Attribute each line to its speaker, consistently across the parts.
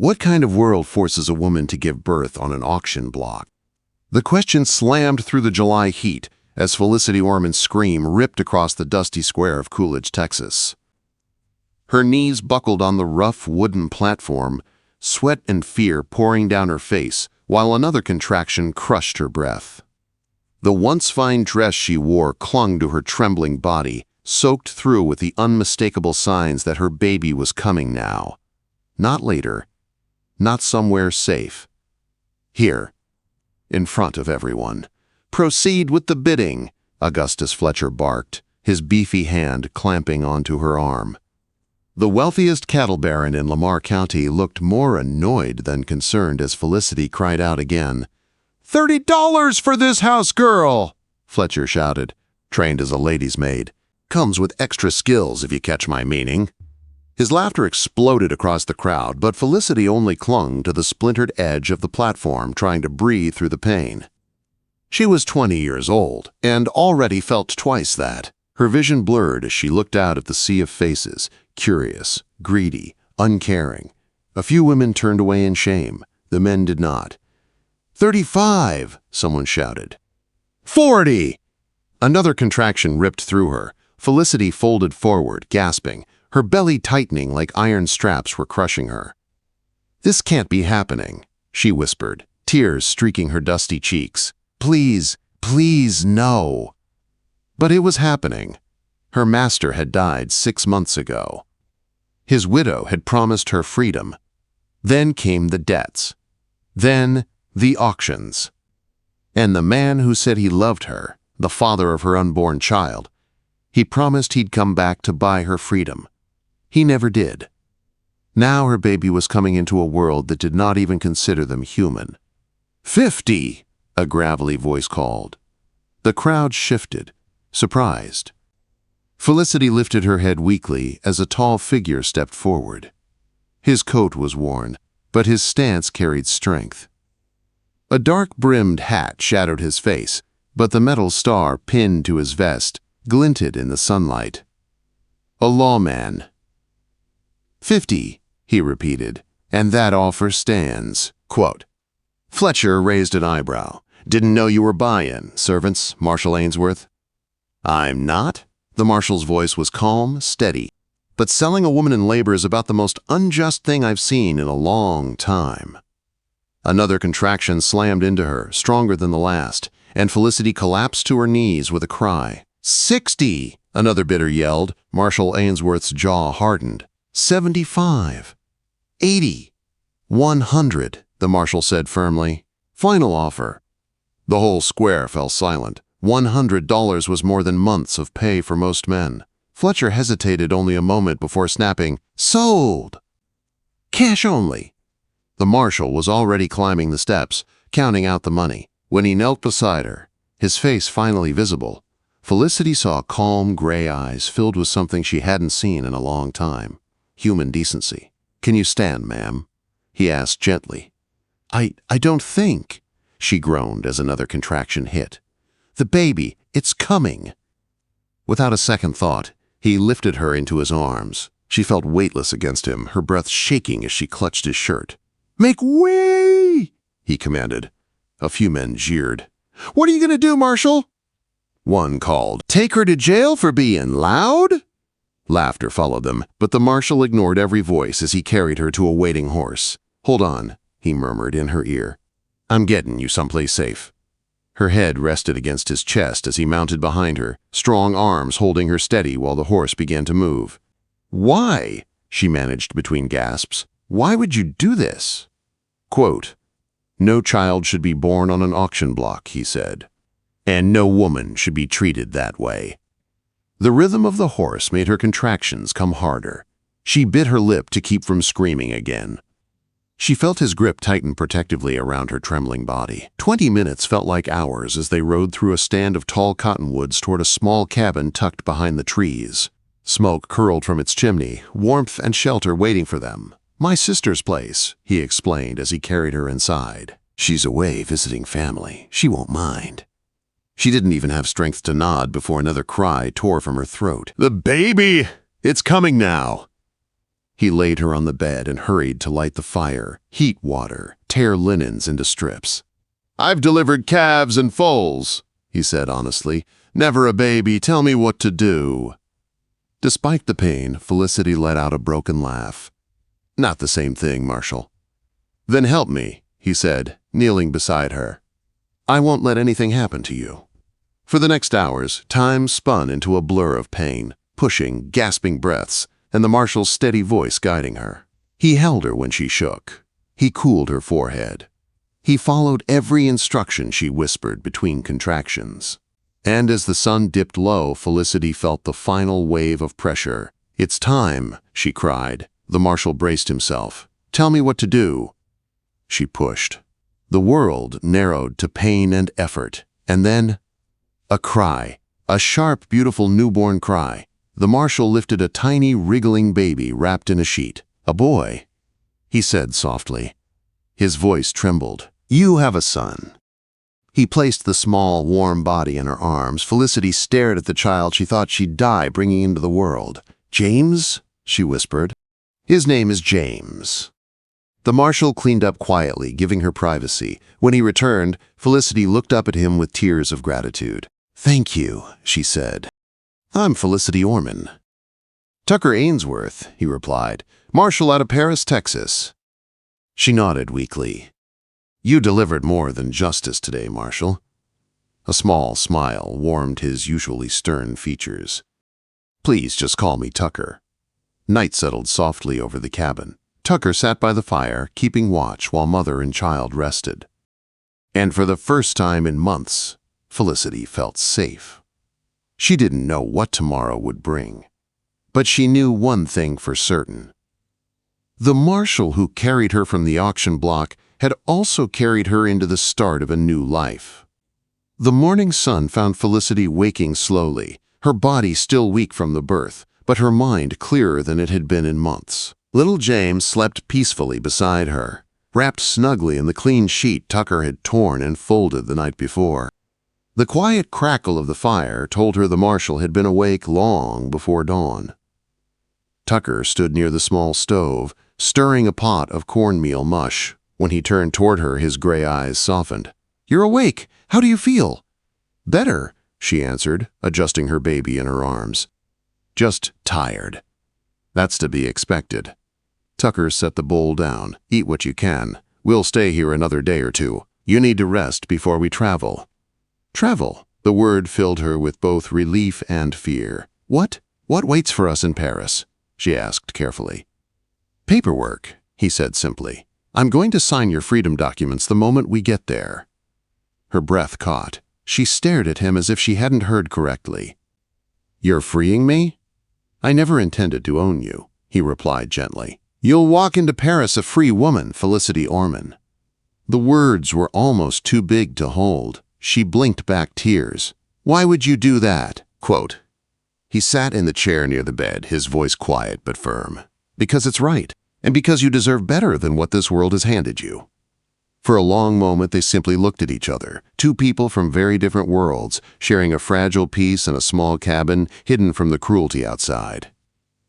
Speaker 1: What kind of world forces a woman to give birth on an auction block? The question slammed through the July heat as Felicity Orman's scream ripped across the dusty square of Coolidge, Texas. Her knees buckled on the rough wooden platform, sweat and fear pouring down her face, while another contraction crushed her breath. The once fine dress she wore clung to her trembling body, soaked through with the unmistakable signs that her baby was coming now. Not later, not somewhere safe. Here, in front of everyone. "Proceed with the bidding," Augustus Fletcher barked, his beefy hand clamping onto her arm. The wealthiest cattle baron in Lamar County looked more annoyed than concerned as Felicity cried out again. "$30 for this house girl!" Fletcher shouted, trained as a lady's maid. "Comes with extra skills, if you catch my meaning." His laughter exploded across the crowd, but Felicity only clung to the splintered edge of the platform, trying to breathe through the pain. She was 20 years old, and already felt twice that. Her vision blurred as she looked out at the sea of faces, curious, greedy, uncaring. A few women turned away in shame. The men did not. "$35!" someone shouted. "$40!" Another contraction ripped through her. Felicity folded forward, gasping, her belly tightening like iron straps were crushing her. "This can't be happening," she whispered, tears streaking her dusty cheeks. "Please, please, no." But it was happening. Her master had died 6 months ago. His widow had promised her freedom. Then came the debts. Then the auctions. And the man who said he loved her, the father of her unborn child, he promised he'd come back to buy her freedom. He never did. Now her baby was coming into a world that did not even consider them human. "$50!" a gravelly voice called. The crowd shifted, surprised. Felicity lifted her head weakly as a tall figure stepped forward. His coat was worn, but his stance carried strength. A dark-brimmed hat shadowed his face, but the metal star pinned to his vest glinted in the sunlight. A lawman. "50, he repeated, "and that offer stands." Quote. Fletcher raised an eyebrow. "Didn't know you were buy-in, servants, Marshal Ainsworth." "I'm not." The marshal's voice was calm, steady. "But selling a woman in labor is about the most unjust thing I've seen in a long time." Another contraction slammed into her, stronger than the last, and Felicity collapsed to her knees with a cry. "$60!" another bidder yelled. Marshal Ainsworth's jaw hardened. "$75. $80. $100, the marshal said firmly. "Final offer." The whole square fell silent. $100 was more than months of pay for most men. Fletcher hesitated only a moment before snapping, "Sold! Cash only." The marshal was already climbing the steps, counting out the money. When he knelt beside her, his face finally visible, Felicity saw calm gray eyes filled with something she hadn't seen in a long time. Human decency. "Can you stand, ma'am?" he asked gently. I don't think," she groaned as another contraction hit. "The baby, it's coming." Without a second thought, he lifted her into his arms. She felt weightless against him, her breath shaking as she clutched his shirt. "Make way!" he commanded. A few men jeered. "What are you going to do, Marshal?" One called, "Take her to jail for being loud?" Laughter followed them, but the marshal ignored every voice as he carried her to a waiting horse. "Hold on," he murmured in her ear. "I'm getting you someplace safe." Her head rested against his chest as he mounted behind her, strong arms holding her steady while the horse began to move. "Why?" she managed between gasps. "Why would you do this?" Quote, "No child should be born on an auction block," he said. "And no woman should be treated that way." The rhythm of the horse made her contractions come harder. She bit her lip to keep from screaming again. She felt his grip tighten protectively around her trembling body. 20 minutes felt like hours as they rode through a stand of tall cottonwoods toward a small cabin tucked behind the trees. Smoke curled from its chimney, warmth and shelter waiting for them. "My sister's place," he explained as he carried her inside. "She's away visiting family. She won't mind." She didn't even have strength to nod before another cry tore from her throat. "The baby! It's coming now!" He laid her on the bed and hurried to light the fire, heat water, tear linens into strips. "I've delivered calves and foals," he said honestly. "Never a baby. Tell me what to do." Despite the pain, Felicity let out a broken laugh. "Not the same thing, Marshal." "Then help me," he said, kneeling beside her. "I won't let anything happen to you." For the next hours, time spun into a blur of pain, pushing, gasping breaths, and the Marshal's steady voice guiding her. He held her when she shook. He cooled her forehead. He followed every instruction she whispered between contractions. And as the sun dipped low, Felicity felt the final wave of pressure. "It's time," she cried. The Marshal braced himself. "Tell me what to do." She pushed. The world narrowed to pain and effort. And then, a cry. A sharp, beautiful newborn cry. The Marshal lifted a tiny, wriggling baby wrapped in a sheet. "A boy," he said softly. His voice trembled. "You have a son." He placed the small, warm body in her arms. Felicity stared at the child she thought she'd die bringing into the world. "James?" she whispered. "His name is James." The Marshal cleaned up quietly, giving her privacy. When he returned, Felicity looked up at him with tears of gratitude. "Thank you," she said. "I'm Felicity Orman." "Tucker Ainsworth," he replied. "Marshal out of Paris, Texas." She nodded weakly. "You delivered more than justice today, Marshal." A small smile warmed his usually stern features. "Please just call me Tucker." Night settled softly over the cabin. Tucker sat by the fire, keeping watch while mother and child rested. And for the first time in months, Felicity felt safe. She didn't know what tomorrow would bring, but she knew one thing for certain. The Marshal who carried her from the auction block had also carried her into the start of a new life. The morning sun found Felicity waking slowly, her body still weak from the birth, but her mind clearer than it had been in months. Little James slept peacefully beside her, wrapped snugly in the clean sheet Tucker had torn and folded the night before. The quiet crackle of the fire told her the Marshal had been awake long before dawn. Tucker stood near the small stove, stirring a pot of cornmeal mush. When he turned toward her, his gray eyes softened. "You're awake. How do you feel?" "Better," she answered, adjusting her baby in her arms. "Just tired." "That's to be expected." Tucker set the bowl down. "Eat what you can. We'll stay here another day or two. You need to rest before we travel." "Travel?" The word filled her with both relief and fear. What waits for us in Paris?" she asked carefully. "Paperwork," he said simply. "I'm going to sign your freedom documents the moment we get there." Her breath caught. She stared at him as if she hadn't heard correctly. "You're freeing me?" "I never intended to own you," he replied gently. "You'll walk into Paris a free woman, Felicity Orman." The words were almost too big to hold. She blinked back tears. "Why would you do that?" Quote. He sat in the chair near the bed, his voice quiet but firm. "Because it's right, and because you deserve better than what this world has handed you." For a long moment they simply looked at each other, two people from very different worlds, sharing a fragile peace in a small cabin hidden from the cruelty outside.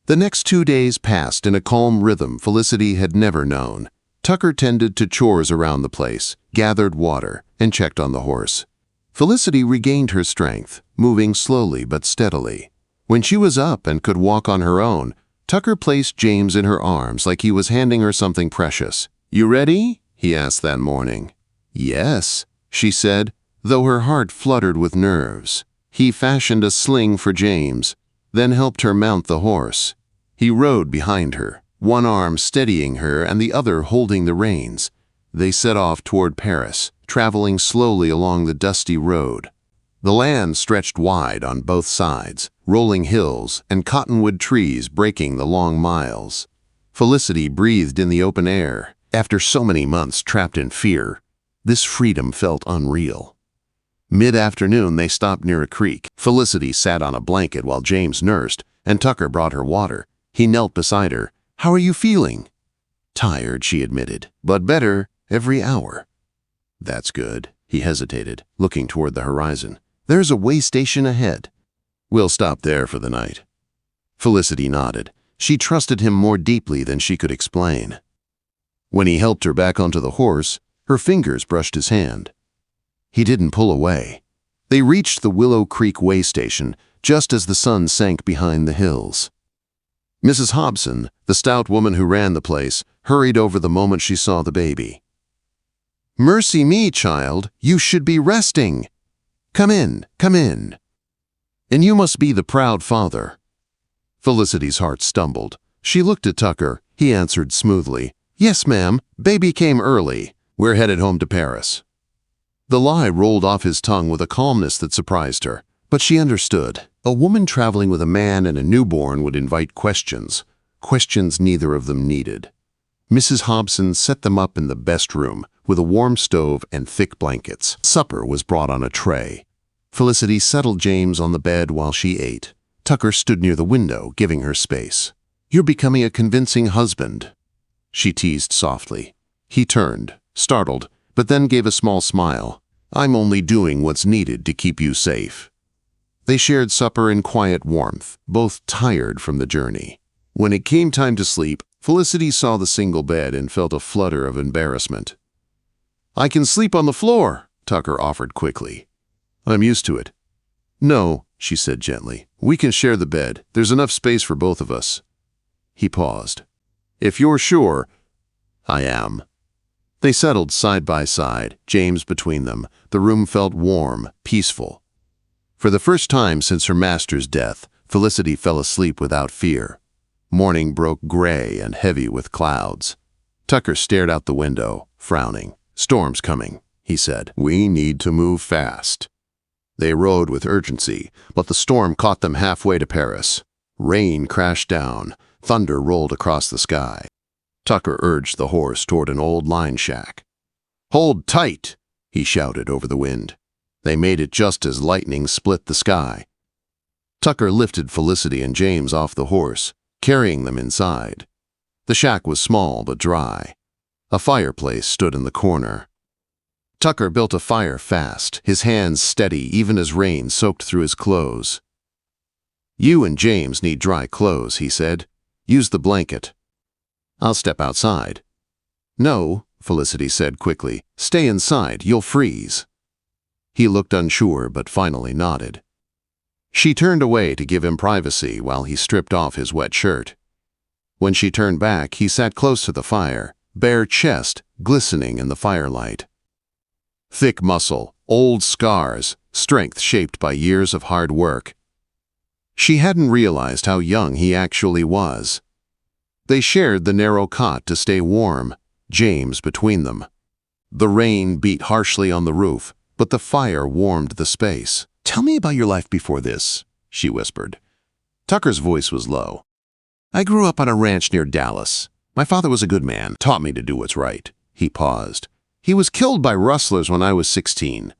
Speaker 1: The next 2 days passed in a calm rhythm Felicity had never known. Tucker tended to chores around the place, gathered water, and checked on the horse. Felicity regained her strength, moving slowly but steadily. When she was up and could walk on her own, Tucker placed James in her arms like he was handing her something precious. "You ready?" he asked that morning. "Yes," she said, though her heart fluttered with nerves. He fashioned a sling for James, then helped her mount the horse. He rode behind her, one arm steadying her and the other holding the reins. They set off toward Paris, traveling slowly along the dusty road. The land stretched wide on both sides, rolling hills and cottonwood trees breaking the long miles. Felicity breathed in the open air. After so many months trapped in fear, this freedom felt unreal. Mid-afternoon, they stopped near a creek. Felicity sat on a blanket while James nursed, and Tucker brought her water. He knelt beside her. "How are you feeling?" "Tired," she admitted, "but better every hour." "That's good." He hesitated, looking toward the horizon. "There's a way station ahead." "We'll stop there for the night." Felicity nodded. She trusted him more deeply than she could explain. When he helped her back onto the horse, her fingers brushed his hand. He didn't pull away. They reached the Willow Creek way station just as the sun sank behind the hills. Mrs. Hobson, the stout woman who ran the place, hurried over the moment she saw the baby. "Mercy me, child, you should be resting. Come in, come in. And you must be the proud father." Felicity's heart stumbled. She looked at Tucker. He answered smoothly, "Yes, ma'am, baby came early. We're headed home to Paris." The lie rolled off his tongue with a calmness that surprised her, but she understood. A woman traveling with a man and a newborn would invite questions neither of them needed. Mrs. Hobson set them up in the best room, with a warm stove and thick blankets. Supper was brought on a tray. Felicity settled James on the bed while she ate. Tucker stood near the window, giving her space. "You're becoming a convincing husband," she teased softly. He turned, startled, but then gave a small smile. "I'm only doing what's needed to keep you safe." They shared supper in quiet warmth, both tired from the journey. When it came time to sleep, Felicity saw the single bed and felt a flutter of embarrassment. "I can sleep on the floor," Tucker offered quickly. "I'm used to it." "No," she said gently. "We can share the bed. There's enough space for both of us." He paused. "If you're sure." "I am." They settled side by side, James between them. The room felt warm, peaceful. For the first time since her master's death, Felicity fell asleep without fear. Morning broke gray and heavy with clouds. Tucker stared out the window, frowning. "Storm's coming," he said. "We need to move fast." They rode with urgency, but the storm caught them halfway to Paris. Rain crashed down, thunder rolled across the sky. Tucker urged the horse toward an old line shack. "Hold tight," he shouted over the wind. They made it just as lightning split the sky. Tucker lifted Felicity and James off the horse, carrying them inside. The shack was small but dry. A fireplace stood in the corner. Tucker built a fire fast, his hands steady even as rain soaked through his clothes. "You and James need dry clothes," he said. "Use the blanket." "I'll step outside." "No," Felicity said quickly. "Stay inside, you'll freeze." He looked unsure but finally nodded. She turned away to give him privacy while he stripped off his wet shirt. When she turned back, he sat close to the fire, bare chest glistening in the firelight. Thick muscle, old scars, strength shaped by years of hard work. She hadn't realized how young he actually was. They shared the narrow cot to stay warm, James between them. The rain beat harshly on the roof, but the fire warmed the space. "Tell me about your life before this," she whispered. Tucker's voice was low. "I grew up on a ranch near Dallas. My father was a good man, taught me to do what's right." He paused. "He was killed by rustlers when I was 16.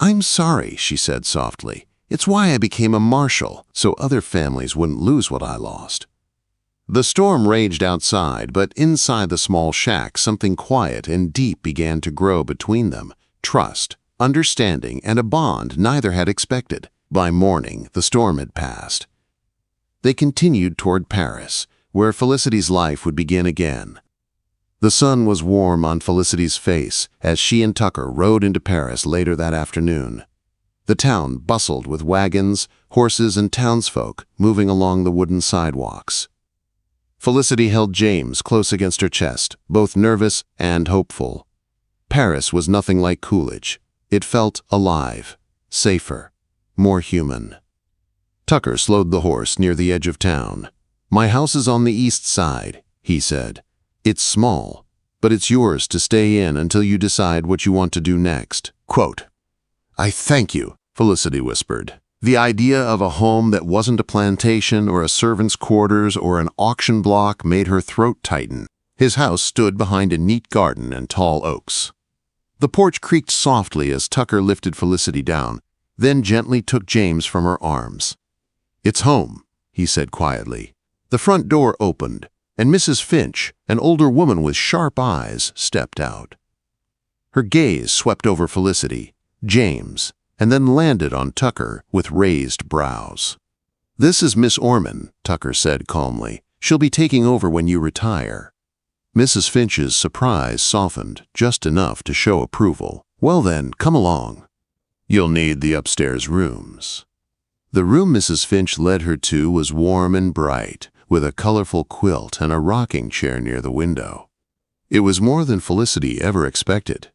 Speaker 1: "I'm sorry," she said softly. "It's why I became a marshal, so other families wouldn't lose what I lost." The storm raged outside, but inside the small shack, something quiet and deep began to grow between them. Trust, understanding, and a bond neither had expected. By morning, the storm had passed. They continued toward Paris, where Felicity's life would begin again. The sun was warm on Felicity's face as she and Tucker rode into Paris later that afternoon. The town bustled with wagons, horses, and townsfolk moving along the wooden sidewalks. Felicity held James close against her chest, both nervous and hopeful. Paris was nothing like Coolidge. It felt alive, safer, more human. Tucker slowed the horse near the edge of town. "My house is on the east side," he said. "It's small, but it's yours to stay in until you decide what you want to do next." Quote, "I thank you," Felicity whispered. The idea of a home that wasn't a plantation or a servant's quarters or an auction block made her throat tighten. His house stood behind a neat garden and tall oaks. The porch creaked softly as Tucker lifted Felicity down, then gently took James from her arms. "It's home," he said quietly. The front door opened, and Mrs. Finch, an older woman with sharp eyes, stepped out. Her gaze swept over Felicity, James, and then landed on Tucker with raised brows. "This is Miss Orman," Tucker said calmly. She'll be taking over when you retire." Mrs. Finch's surprise softened just enough to show approval. "Well then, come along. You'll need the upstairs rooms." The room Mrs. Finch led her to was warm and bright, with a colorful quilt and a rocking chair near the window. It was more than Felicity ever expected.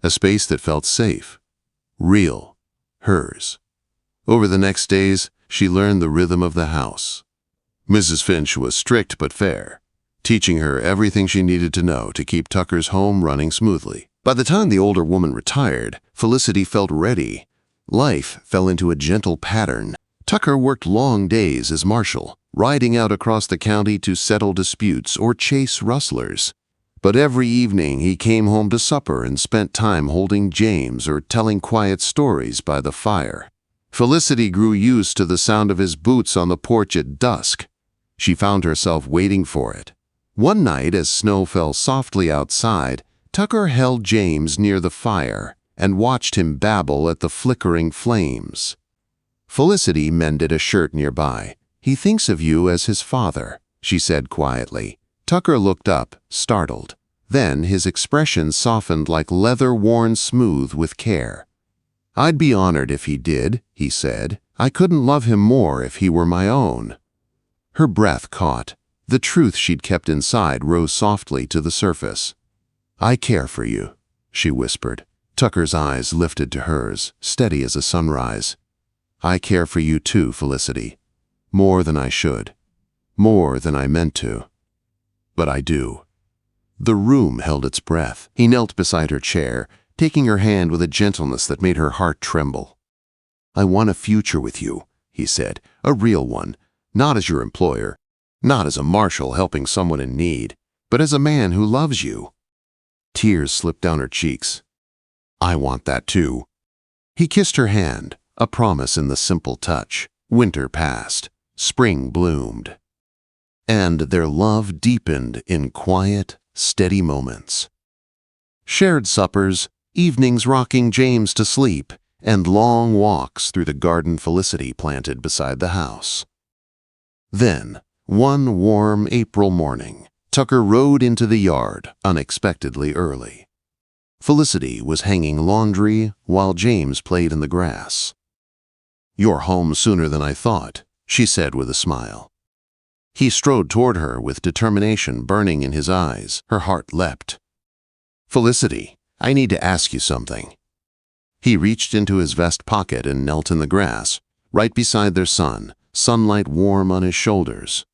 Speaker 1: A space that felt safe, real, hers. Over the next days, she learned the rhythm of the house. Mrs. Finch was strict but fair, teaching her everything she needed to know to keep Tucker's home running smoothly. By the time the older woman retired, Felicity felt ready. Life fell into a gentle pattern. Tucker worked long days as marshal, riding out across the county to settle disputes or chase rustlers. But every evening he came home to supper and spent time holding James or telling quiet stories by the fire. Felicity grew used to the sound of his boots on the porch at dusk. She found herself waiting for it. One night, as snow fell softly outside, Tucker held James near the fire and watched him babble at the flickering flames. Felicity mended a shirt nearby. "He thinks of you as his father," she said quietly. Tucker looked up, startled. Then his expression softened like leather worn smooth with care. "I'd be honored if he did," he said. "I couldn't love him more if he were my own." Her breath caught. The truth she'd kept inside rose softly to the surface. "I care for you," she whispered. Tucker's eyes lifted to hers, steady as a sunrise. "I care for you too, Felicity. More than I should. More than I meant to. But I do." The room held its breath. He knelt beside her chair, taking her hand with a gentleness that made her heart tremble. "I want a future with you," he said, "a real one, not as your employer, not as a marshal helping someone in need, but as a man who loves you." Tears slipped down her cheeks. "I want that too." He kissed her hand, a promise in the simple touch. Winter passed. Spring bloomed. And their love deepened in quiet, steady moments. Shared suppers, evenings rocking James to sleep, and long walks through the garden Felicity planted beside the house. Then, one warm April morning, Tucker rode into the yard unexpectedly early. Felicity was hanging laundry while James played in the grass. "You're home sooner than I thought," she said with a smile. He strode toward her with determination burning in his eyes. Her heart leapt. "Felicity, I need to ask you something." He reached into his vest pocket and knelt in the grass, right beside their son, sunlight warm on his shoulders.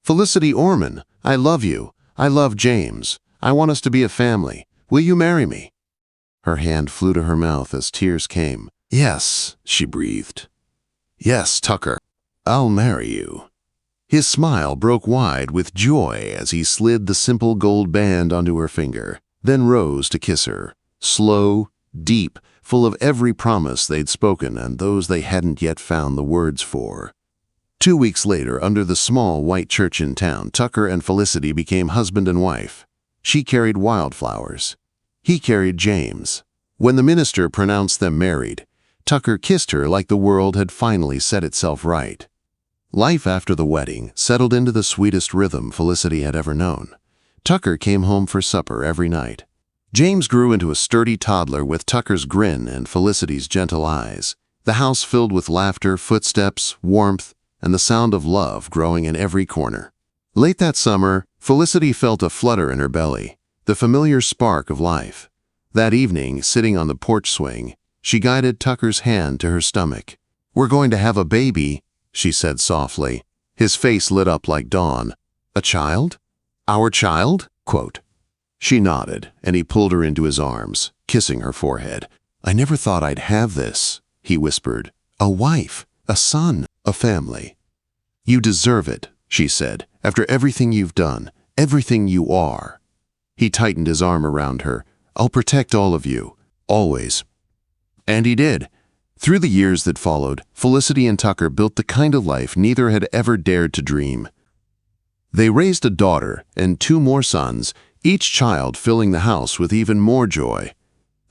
Speaker 1: "Felicity Orman, I love you. I love James. I want us to be a family. Will you marry me?" Her hand flew to her mouth as tears came. "Yes," she breathed. "Yes, Tucker, I'll marry you." His smile broke wide with joy as he slid the simple gold band onto her finger, then rose to kiss her, slow, deep, full of every promise they'd spoken and those they hadn't yet found the words for. 2 weeks later, under the small white church in town, Tucker and Felicity became husband and wife. She carried wildflowers. He carried James. When the minister pronounced them married, Tucker kissed her like the world had finally set itself right. Life after the wedding settled into the sweetest rhythm Felicity had ever known. Tucker came home for supper every night. James grew into a sturdy toddler with Tucker's grin and Felicity's gentle eyes. The house filled with laughter, footsteps, warmth, and the sound of love growing in every corner. Late that summer, Felicity felt a flutter in her belly, the familiar spark of life. That evening, sitting on the porch swing, she guided Tucker's hand to her stomach. "We're going to have a baby," she said softly. His face lit up like dawn. "A child? Our child?" Quote. She nodded, and he pulled her into his arms, kissing her forehead. "I never thought I'd have this," he whispered. "A wife, a son, a family." "You deserve it," she said, "after everything you've done, everything you are." He tightened his arm around her. "I'll protect all of you, always." And he did. Through the years that followed, Felicity and Tucker built the kind of life neither had ever dared to dream. They raised a daughter and 2 more sons, each child filling the house with even more joy.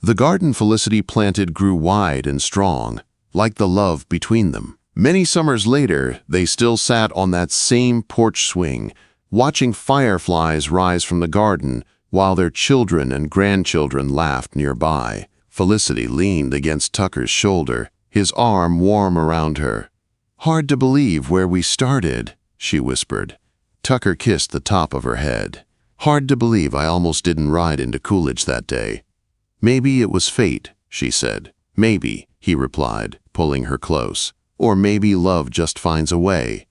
Speaker 1: The garden Felicity planted grew wide and strong, like the love between them. Many summers later, they still sat on that same porch swing, watching fireflies rise from the garden while their children and grandchildren laughed nearby. Felicity leaned against Tucker's shoulder, his arm warm around her. "Hard to believe where we started," she whispered. Tucker kissed the top of her head. "Hard to believe I almost didn't ride into Coolidge that day." "Maybe it was fate," she said. "Maybe," he replied, pulling her close. "Or maybe love just finds a way."